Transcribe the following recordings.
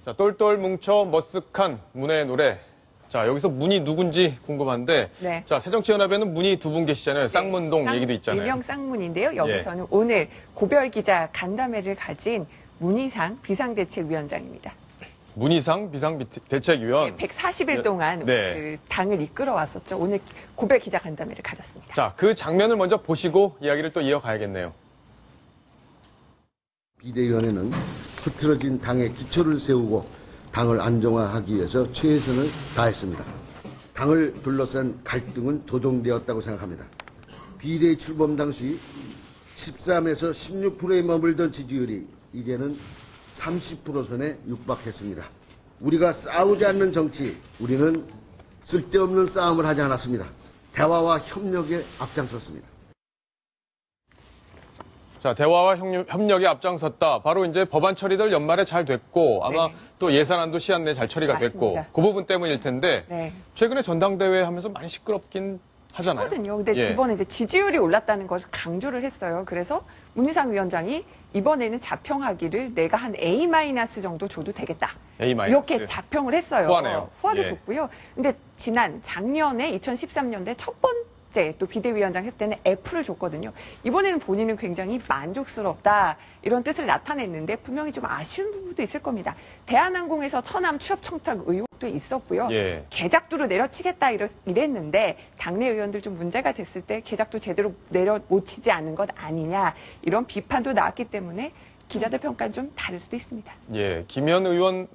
자, 똘똘 뭉쳐 머쓱한 문의 노래. 자, 여기서 문이 누군지 궁금한데, 네. 자, 새정치연합에는 문이 두 분 계시잖아요. 쌍문동 얘기도 있잖아요. 일명 쌍문인데요. 여기서는 오늘 고별기자 간담회를 가진 문희상 비상대책위원장입니다. 문희상 비상대책위원. 네, 140일 동안 네. 그 당을 이끌어 왔었죠. 오늘 고별기자 간담회를 가졌습니다. 자, 그 장면을 먼저 보시고 이야기를 또 이어가야겠네요. 비대위원회는 흐트러진 당의 기초를 세우고 당을 안정화하기 위해서 최선을 다했습니다. 당을 둘러싼 갈등은 조정되었다고 생각합니다. 비대위 출범 당시 13에서 16%에 머물던 지지율이 이제는 30% 선에 육박했습니다. 우리가 싸우지 않는 정치, 우리는 쓸데없는 싸움을 하지 않았습니다. 대화와 협력에 앞장섰습니다. 자, 대화와 협력에 앞장섰다. 바로 이제 법안 처리들 연말에 잘 됐고, 아마 네. 또 예산안도 시한 내에 잘 처리가 됐고, 맞습니다. 그 부분 때문일 텐데, 네. 최근에 전당대회 하면서 많이 시끄럽긴 하잖아요. 하거든요. 근데 예. 이번에 이제 지지율이 올랐다는 것을 강조를 했어요. 그래서 문희상 위원장이 이번에는 자평하기를 내가 한 A- 정도 줘도 되겠다. A-. 이렇게 자평을 했어요. 후하네요. 후하게 예. 줬고요. 근데 작년에 2013년대 첫 번째 또 비대위원장 했을 때는 F를 줬거든요. 이번에는 본인은 굉장히 만족스럽다 이런 뜻을 나타냈는데 분명히 좀 아쉬운 부분도 있을 겁니다. 대한항공에서 처남 취업 청탁 의혹도 있었고요. 예. 계작도로 내려치겠다 이랬는데 당내 의원들 좀 문제가 됐을 때 계작도 제대로 못 치지 않은 것 아니냐 이런 비판도 나왔기 때문에 기자들 평가는 좀 다를 수도 있습니다. 예, 김현 의원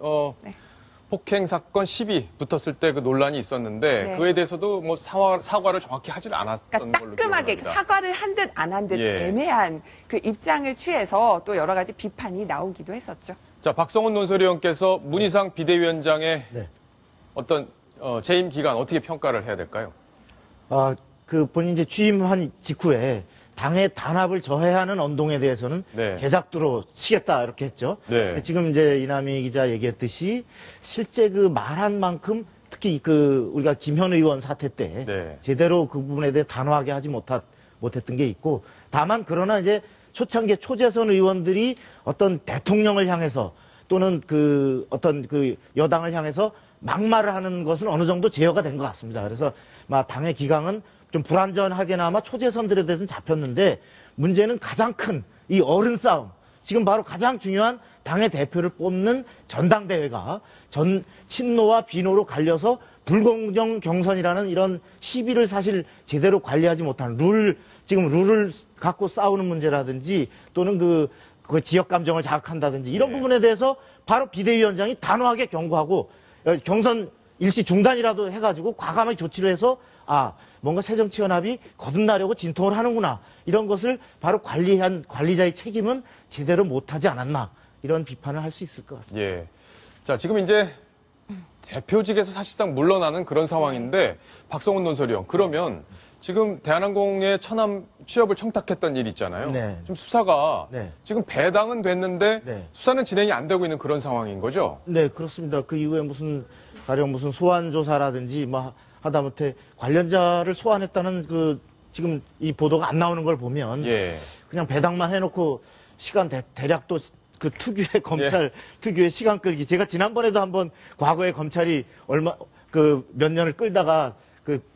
네. 폭행 사건 시비 붙었을 때 그 논란이 있었는데 네. 그에 대해서도 뭐 사과를 정확히 하질 않았던 그러니까 걸로 따끔하게 기억합니다. 사과를 한 듯 안 한 듯 예. 애매한 그 입장을 취해서 또 여러 가지 비판이 나오기도 했었죠. 자, 박성훈 논설위원께서 문희상 비대위원장의 네. 어떤 재임 기간 어떻게 평가를 해야 될까요? 그 본인 이제 취임한 직후에 당의 단합을 저해하는 언동에 대해서는 네. 계작도로 치겠다 이렇게 했죠. 네. 지금 이제 이남희 기자 얘기했듯이 실제 그 말한 만큼 특히 그 우리가 김현 의원 사태 때 네. 제대로 그 부분에 대해 단호하게 하지 못했던 게 있고 다만 그러나 이제 초창기 초재선 의원들이 어떤 대통령을 향해서 또는 그 어떤 그 여당을 향해서 막말을 하는 것은 어느 정도 제어가 된 것 같습니다. 그래서 당의 기강은 좀 불완전하게나마 초재선들에 대해서는 잡혔는데 문제는 가장 큰 이 어른 싸움 지금 바로 가장 중요한 당의 대표를 뽑는 전당대회가 친노와 비노로 갈려서 불공정 경선이라는 이런 시비를 사실 제대로 관리하지 못한 지금 룰을 갖고 싸우는 문제라든지 또는 그 지역 감정을 자극한다든지 이런 부분에 대해서 바로 비대위원장이 단호하게 경고하고 경선 일시 중단이라도 해가지고 과감하게 조치를 해서 뭔가 새정치연합이 거듭나려고 진통을 하는구나. 이런 것을 바로 관리한 관리자의 책임은 제대로 못하지 않았나. 이런 비판을 할 수 있을 것 같습니다. 예. 자, 지금 이제 대표직에서 사실상 물러나는 그런 상황인데 박성훈 논설위원 그러면 지금 대한항공의 처남 취업을 청탁했던 일 있잖아요. 네. 지금 수사가 네. 지금 배당은 됐는데 네. 수사는 진행이 안 되고 있는 그런 상황인 거죠? 네, 그렇습니다. 그 이후에 가령 무슨 소환 조사라든지 하다못해 관련자를 소환했다는 지금 이 보도가 안 나오는 걸 보면 예. 그냥 배당만 해놓고 시간 대략 또 그 특유의 검찰 특유의 시간 끌기. 제가 지난번에도 한번 과거에 검찰이 몇 년을 끌다가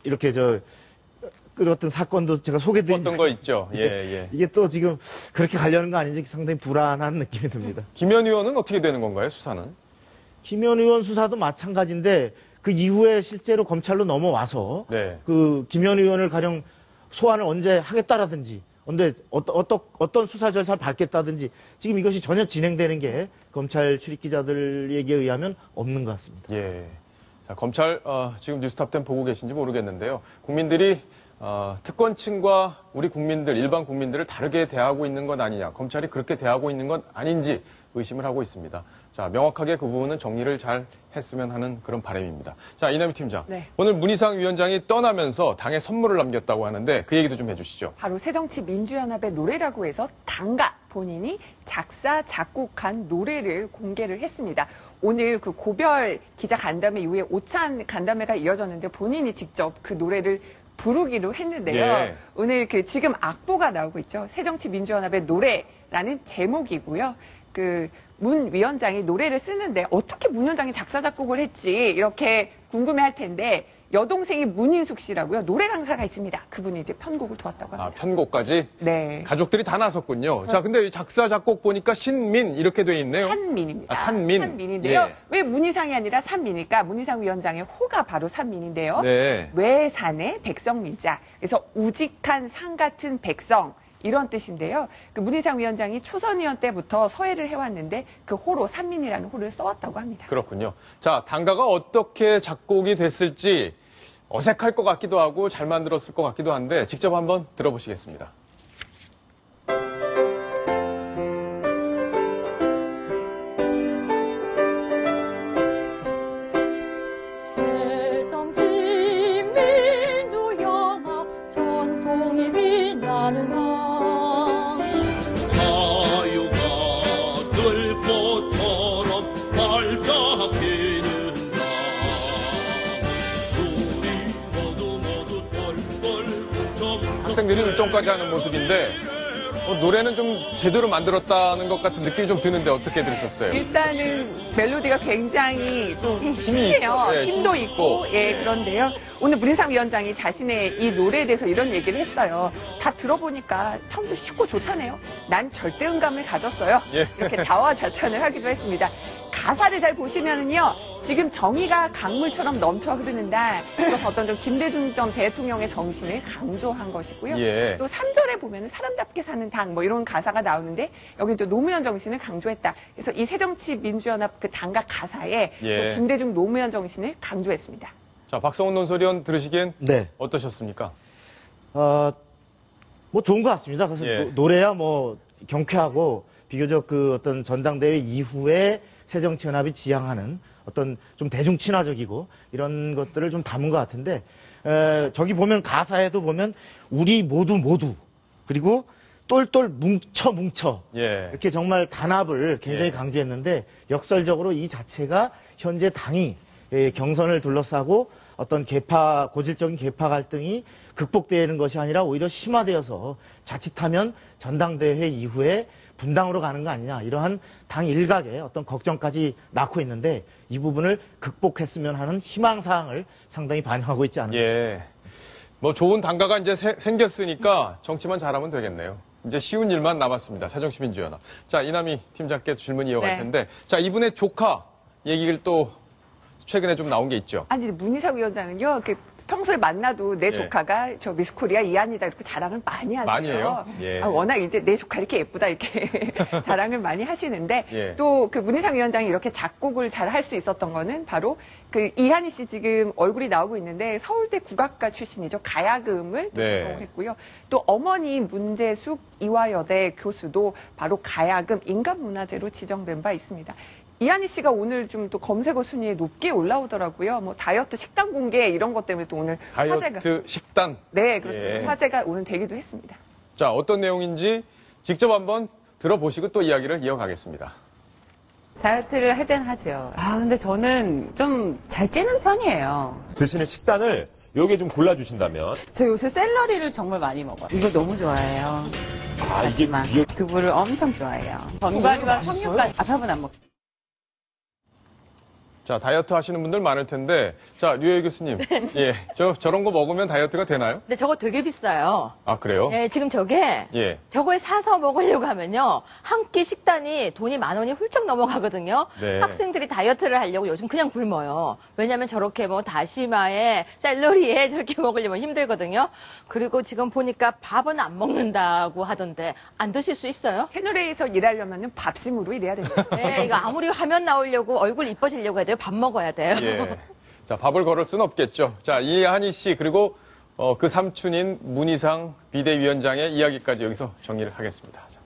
이렇게 끌었던 사건도 제가 소개드린 어떤 거 있죠. 예. 이게 또 지금 그렇게 가려는 거 아닌지 상당히 불안한 느낌이 듭니다. 김현 의원은 어떻게 되는 건가요, 수사는? 김현 의원 수사도 마찬가지인데 그 이후에 실제로 검찰로 넘어와서 네. 그 김현 의원을 가령 소환을 언제 하겠다라든지 어떤 수사 절차를 밟겠다든지 지금 이것이 전혀 진행되는 게 검찰 출입기자들 얘기에 의하면 없는 것 같습니다. 예. 자, 검찰 지금 뉴스탑10 보고 계신지 모르겠는데요. 국민들이 특권층과 우리 국민들, 일반 국민들을 다르게 대하고 있는 것 아니냐, 검찰이 그렇게 대하고 있는 것 아닌지 의심을 하고 있습니다. 자, 명확하게 그 부분은 정리를 잘 했으면 하는 그런 바람입니다. 자, 이남희 팀장. 네. 오늘 문희상 위원장이 떠나면서 당에 선물을 남겼다고 하는데 그 얘기도 좀 해주시죠. 바로 새정치민주연합의 노래라고 해서 당가 본인이 작사, 작곡한 노래를 공개를 했습니다. 오늘 그 고별 기자 간담회 이후에 오찬 간담회가 이어졌는데 본인이 직접 그 노래를 부르기로 했는데요. 예. 오늘 지금 악보가 나오고 있죠. 새정치민주연합의 노래라는 제목이고요. 그 문 위원장이 노래를 쓰는데 어떻게 문 위원장이 작사 작곡을 했지 이렇게 궁금해할 텐데 여동생이 문인숙 씨라고요. 노래 강사가 있습니다. 그분이 이제 편곡을 도왔다고 합니다. 아, 편곡까지? 네. 가족들이 다 나섰군요. 자, 근데 이 작사, 작곡 보니까 신민 이렇게 돼 있네요. 산민입니다. 아, 산민. 산민인데요. 예. 왜 문희상이 아니라 산민일까? 문희상 위원장의 호가 바로 산민인데요. 네. 외산의 백성민자. 그래서 우직한 산 같은 백성. 이런 뜻인데요. 그 문희상 위원장이 초선의원 때부터 서해를 해왔는데 그 호로 산민이라는 호를 써왔다고 합니다. 그렇군요. 자, 단가가 어떻게 작곡이 됐을지 어색할 것 같기도 하고 잘 만들었을 것 같기도 한데 직접 한번 들어보시겠습니다. 새정치민주연합 전통이 빛나는 강 자유가 들꽃처럼 발작되는 날 우리 모두 똘똘 뭉쳐 학생들이 율동까지 하는 모습인데 노래는 좀 제대로 만들었다는 것 같은 느낌이 좀 드는데 어떻게 들으셨어요? 일단은 멜로디가 굉장히 좀 힘이 힘이에요. 있고, 예, 힘도 힘이 있고, 있고. 예, 그런데요. 오늘 문희상 위원장이 자신의 이 노래에 대해서 이런 얘기를 했어요. 다 들어보니까 처음부터 쉽고 좋다네요. 난 절대 음감을 가졌어요. 예. 이렇게 자화자찬을 하기도 했습니다. 가사를 잘 보시면은요. 지금 정의가 강물처럼 넘쳐 흐르는다. 그래서 어떤 좀 김대중 전 대통령의 정신을 강조한 것이고요. 예. 또 3절에 보면은 사람답게 사는 당 뭐 이런 가사가 나오는데 여기 또 노무현 정신을 강조했다. 그래서 이 새정치민주연합 그 당가 가사에 예. 또 김대중 노무현 정신을 강조했습니다. 자, 박성훈 논설위원 들으시기엔 네. 어떠셨습니까? 뭐 좋은 것 같습니다. 그래서 예. 노래야 뭐 경쾌하고 비교적 그 어떤 전당대회 이후에 새정치연합이 지향하는 어떤 좀 대중 친화적이고 이런 것들을 좀 담은 것 같은데 저기 보면 가사에도 보면 우리 모두 그리고 똘똘 뭉쳐 예. 이렇게 정말 단합을 굉장히 예. 강조했는데 역설적으로 이 자체가 현재 당이 경선을 둘러싸고 어떤 고질적인 계파 갈등이 극복되는 것이 아니라 오히려 심화되어서 자칫하면 전당대회 이후에 분당으로 가는 거 아니냐 이러한 당 일각의 어떤 걱정까지 낳고 있는데 이 부분을 극복했으면 하는 희망사항을 상당히 반영하고 있지 않을까. 예. 뭐 좋은 단가가 이제 생겼으니까 정치만 잘하면 되겠네요. 이제 쉬운 일만 남았습니다. 새정치민주연합. 자, 이남희 팀장께 질문 이어갈 네. 텐데, 자, 이분의 조카 얘기를 또 최근에 좀 나온 게 있죠. 아니 문희상 위원장은요. 평소에 만나도 내 예. 조카가 저 미스코리아 이한이다 이렇게 자랑을 많이 하세요. 많이 해요? 예. 워낙 이제 내 조카 이렇게 예쁘다 이렇게 자랑을 많이 하시는데 예. 또 그 문희상 위원장이 이렇게 작곡을 잘 할 수 있었던 거는 바로 그 이한이 씨 지금 얼굴이 나오고 있는데 서울대 국악과 출신이죠. 가야금을 네. 전공했고요. 또 어머니 문재숙 이화여대 교수도 바로 가야금 인간문화재로 지정된 바 있습니다. 이한희 씨가 오늘 좀 또 검색어 순위에 높게 올라오더라고요. 뭐 다이어트 식단 공개 이런 것 때문에 또 오늘 화제가 다이어트 식단. 네, 그렇습니다. 예. 화제가 오늘 되기도 했습니다. 자, 어떤 내용인지 직접 한번 들어보시고 또 이야기를 이어가겠습니다. 다이어트를 할 땐 하죠. 근데 저는 좀 잘 찌는 편이에요. 드시는 식단을 여기에 좀 골라주신다면. 저 요새 샐러리를 정말 많이 먹어요. 이거 너무 좋아해요. 아, 이게 하지만 두부를 엄청 좋아해요. 견과류와 석류까지 밥은 안 먹어요. 자, 다이어트 하시는 분들 많을 텐데, 자, 류혜 교수님. 예. 저런 거 먹으면 다이어트가 되나요? 근데 저거 되게 비싸요. 아, 그래요? 예, 지금 저게 예. 저걸 사서 먹으려고 하면요. 한 끼 식단이 돈이 10,000원이 훌쩍 넘어가거든요. 네. 학생들이 다이어트를 하려고 요즘 그냥 굶어요. 왜냐면 저렇게 뭐 다시마에 샐러리에 저렇게 먹으려면 힘들거든요. 그리고 지금 보니까 밥은 안 먹는다고 하던데 안 드실 수 있어요? 채널A에서 일하려면 밥심으로 일해야 됩니다. 네, 이거 아무리 화면 나오려고 얼굴 이뻐지려고 해도 밥 먹어야 돼요. 예. 자, 밥을 걸을 수는 없겠죠. 자, 이한희 씨, 그리고 그 삼촌인 문희상 비대위원장의 이야기까지 여기서 정리를 하겠습니다. 자.